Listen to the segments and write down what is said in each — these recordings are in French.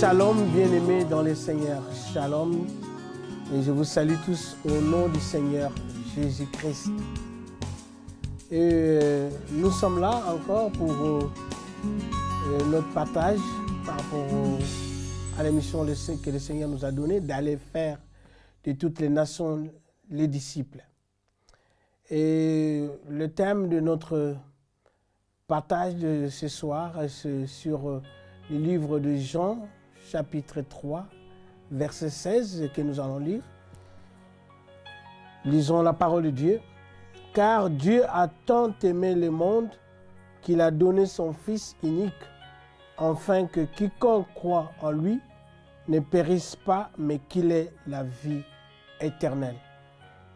Shalom, bien-aimés dans le Seigneur. Shalom. Et je vous salue tous au nom du Seigneur Jésus-Christ. Et nous sommes là encore pour notre partage par rapport à la mission que le Seigneur nous a donnée d'aller faire de toutes les nations les disciples. Et le thème de notre partage de ce soir est sur le livre de Jean, chapitre 3, verset 16, que nous allons lire. Lisons la parole de Dieu. « Car Dieu a tant aimé le monde qu'il a donné son Fils unique, afin que quiconque croit en lui ne périsse pas, mais qu'il ait la vie éternelle. »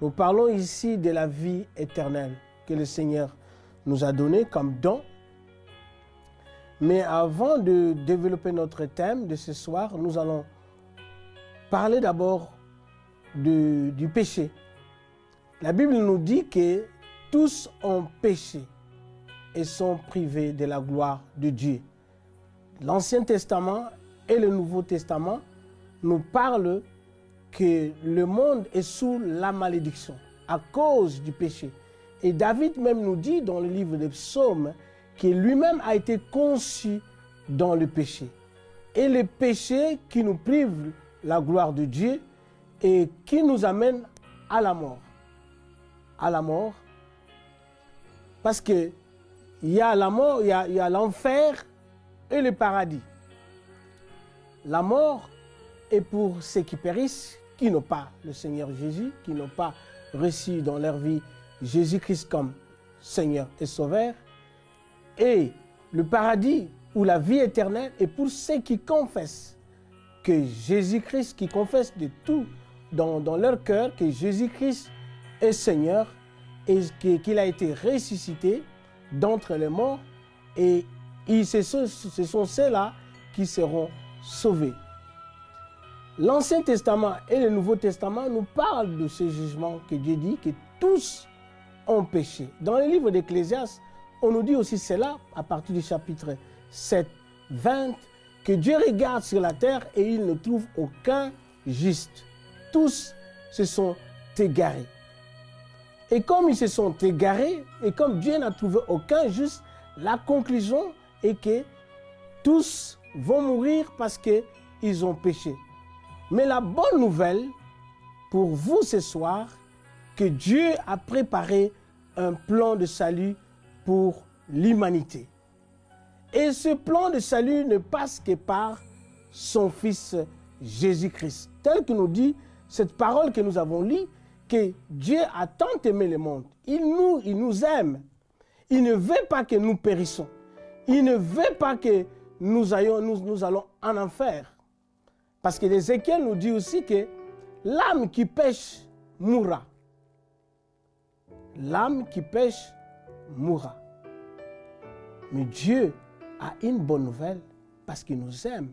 Nous parlons ici de la vie éternelle que le Seigneur nous a donnée comme don. Mais avant de développer notre thème de ce soir, nous allons parler d'abord du péché. La Bible nous dit que tous ont péché et sont privés de la gloire de Dieu. L'Ancien Testament et le Nouveau Testament nous parlent que le monde est sous la malédiction à cause du péché. Et David même nous dit dans le livre des Psaumes que lui-même a été conçu dans le péché. Et le péché qui nous prive la gloire de Dieu et qui nous amène à la mort. À la mort. Parce qu'il y a la mort, il y a l'enfer et le paradis. La mort est pour ceux qui périssent, qui n'ont pas le Seigneur Jésus, qui n'ont pas reçu dans leur vie Jésus-Christ comme Seigneur et Sauveur. Et le paradis ou la vie éternelle est pour ceux qui confessent que Jésus-Christ, qui confessent de tout dans leur cœur que Jésus-Christ est Seigneur et qu'il a été ressuscité d'entre les morts. Et ce sont ceux-là qui seront sauvés. L'Ancien Testament et le Nouveau Testament nous parlent de ce jugement que Dieu dit que tous ont péché. Dans le livre d'Ecclésiaste, on nous dit aussi cela à partir du chapitre 7, 20, que Dieu regarde sur la terre et il ne trouve aucun juste. Tous se sont égarés. Et comme ils se sont égarés, et comme Dieu n'a trouvé aucun juste, la conclusion est que tous vont mourir parce qu'ils ont péché. Mais la bonne nouvelle pour vous ce soir, que Dieu a préparé un plan de salut pour l'humanité. Et ce plan de salut ne passe que par son Fils Jésus-Christ. Tel que nous dit cette parole que nous avons lue, que Dieu a tant aimé le monde. Il nous aime. Il ne veut pas que nous périssons. Il ne veut pas que nous allons en enfer. Parce que l'Ézéchiel nous dit aussi que l'âme qui pêche mourra. L'âme qui pêche mourra. Mais Dieu a une bonne nouvelle parce qu'il nous aime,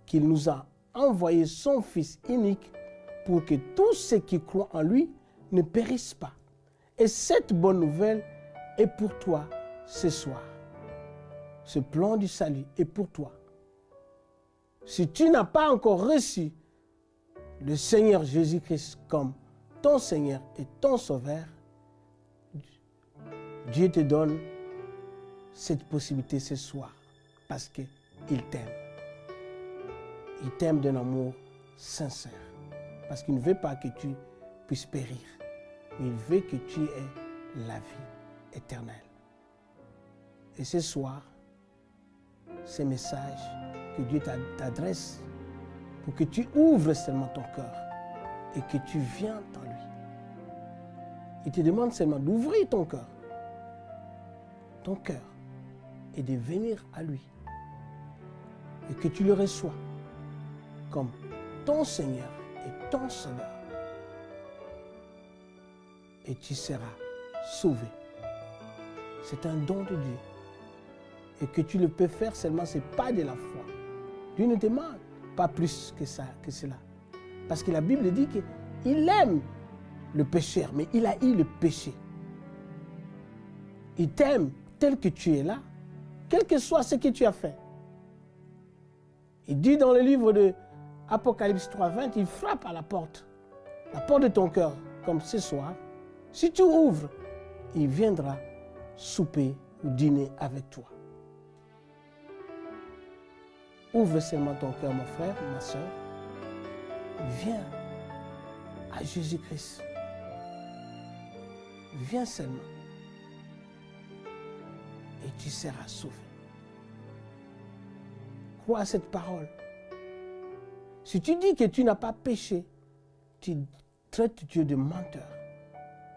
qu'il nous a envoyé son Fils unique pour que tous ceux qui croient en lui ne périssent pas. Et cette bonne nouvelle est pour toi ce soir. Ce plan du salut est pour toi. Si tu n'as pas encore reçu le Seigneur Jésus-Christ comme ton Seigneur et ton Sauveur, Dieu te donne cette possibilité ce soir parce qu'il t'aime. Il t'aime d'un amour sincère parce qu'il ne veut pas que tu puisses périr, mais il veut que tu aies la vie éternelle. Et ce soir, ce message que Dieu t'adresse pour que tu ouvres seulement ton cœur et que tu viennes en lui. Il te demande seulement d'ouvrir ton cœur, et de venir à lui. Et que tu le reçois comme ton Seigneur et ton Sauveur. Et tu seras sauvé. C'est un don de Dieu. Et que tu le peux faire seulement, ce n'est pas de la foi. Dieu ne demande pas plus que cela. Parce que la Bible dit qu'il aime le pécheur, mais il a eu le péché. Il t'aime tel que tu es là, quel que soit ce que tu as fait. Il dit dans le livre de Apocalypse 3:20, il frappe à la porte de ton cœur, comme ce soir. Si tu ouvres, il viendra souper ou dîner avec toi. Ouvre seulement ton cœur, mon frère, ma soeur. Viens à Jésus-Christ. Viens seulement. Et tu seras sauvé. Crois à cette parole. Si tu dis que tu n'as pas péché, tu traites Dieu de menteur.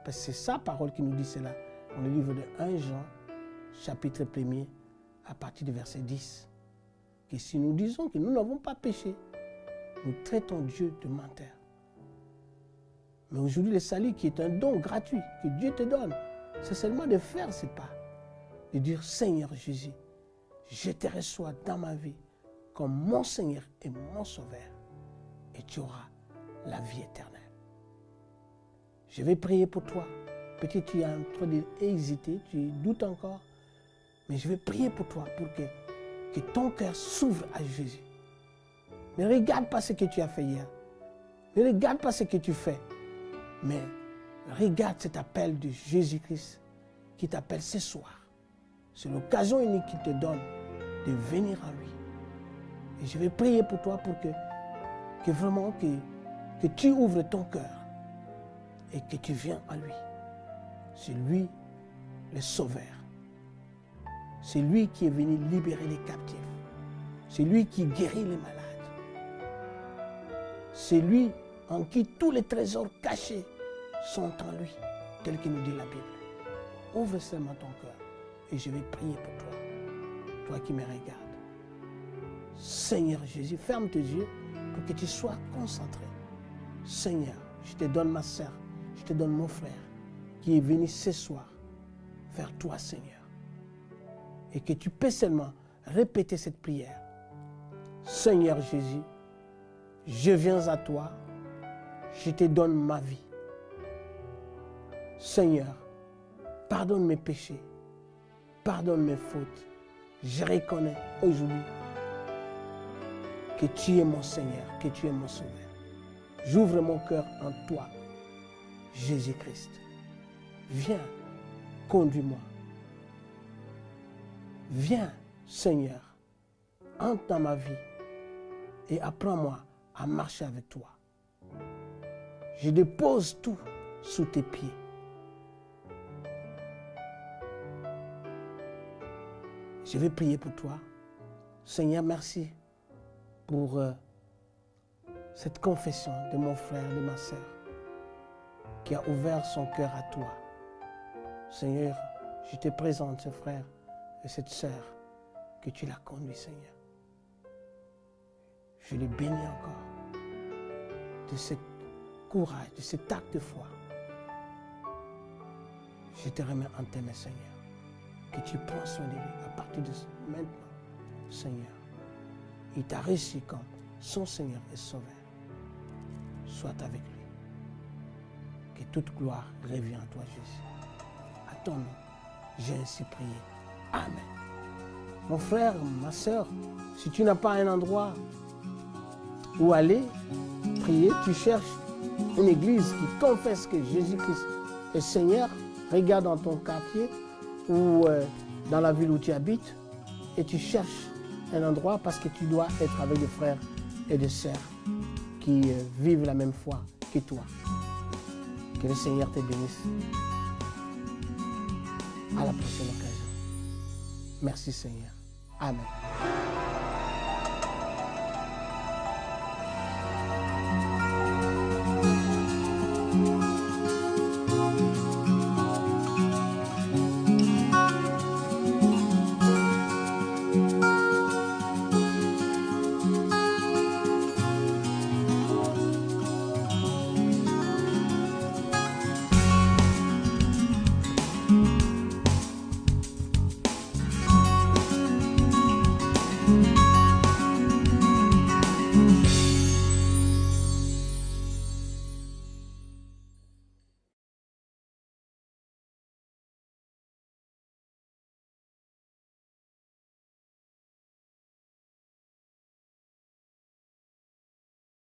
Parce que c'est sa parole qui nous dit cela dans le livre de 1 Jean, chapitre 1er, à partir du verset 10. Que si nous disons que nous n'avons pas péché, nous traitons Dieu de menteur. Mais aujourd'hui, le salut qui est un don gratuit que Dieu te donne, c'est seulement de faire ces pas. De dire, Seigneur Jésus, je te reçois dans ma vie comme mon Seigneur et mon Sauveur. Et tu auras la vie éternelle. Je vais prier pour toi. Peut-être tu es en train d'hésiter, tu doutes encore. Mais je vais prier pour toi pour que ton cœur s'ouvre à Jésus. Ne regarde pas ce que tu as fait hier. Ne regarde pas ce que tu fais. Mais regarde cet appel de Jésus-Christ qui t'appelle ce soir. C'est l'occasion unique qu'il te donne de venir à lui. Et je vais prier pour toi pour que vraiment que tu ouvres ton cœur et que tu viennes à lui. C'est lui le Sauveur. C'est lui qui est venu libérer les captifs. C'est lui qui guérit les malades. C'est lui en qui tous les trésors cachés sont en lui, tel que nous dit la Bible. Ouvre seulement ton cœur et je vais prier pour toi, toi qui me regardes. Seigneur Jésus, ferme tes yeux pour que tu sois concentré. Seigneur, je te donne ma sœur, je te donne mon frère qui est venu ce soir vers toi, Seigneur. Et que tu peux seulement répéter cette prière. Seigneur Jésus, je viens à toi, je te donne ma vie. Seigneur, pardonne mes péchés, pardonne mes fautes. Je reconnais aujourd'hui que tu es mon Seigneur, que tu es mon Sauveur. J'ouvre mon cœur en toi, Jésus-Christ. Viens, conduis-moi. Viens, Seigneur, entre dans ma vie et apprends-moi à marcher avec toi. Je dépose tout sous tes pieds. Je vais prier pour toi. Seigneur, merci pour cette confession de mon frère, de ma sœur, qui a ouvert son cœur à toi. Seigneur, je te présente ce frère et cette sœur que tu l'as conduit, Seigneur. Je les bénis encore de ce courage, de cet acte de foi. Je te remets en tes mains, Seigneur, que tu prends soin de lui à partir de maintenant, Seigneur. Il t'a reçu comme son Seigneur et Sauveur. Sois avec lui. Que toute gloire revienne à toi, Jésus. À ton nom, j'ai ainsi prié. Amen. Mon frère, ma soeur, si tu n'as pas un endroit où aller prier, tu cherches une église qui confesse que Jésus-Christ est Seigneur, regarde dans ton quartier ou dans la ville où tu habites et tu cherches un endroit parce que tu dois être avec des frères et des sœurs qui vivent la même foi que toi. Que le Seigneur te bénisse. À la prochaine occasion. Merci Seigneur. Amen.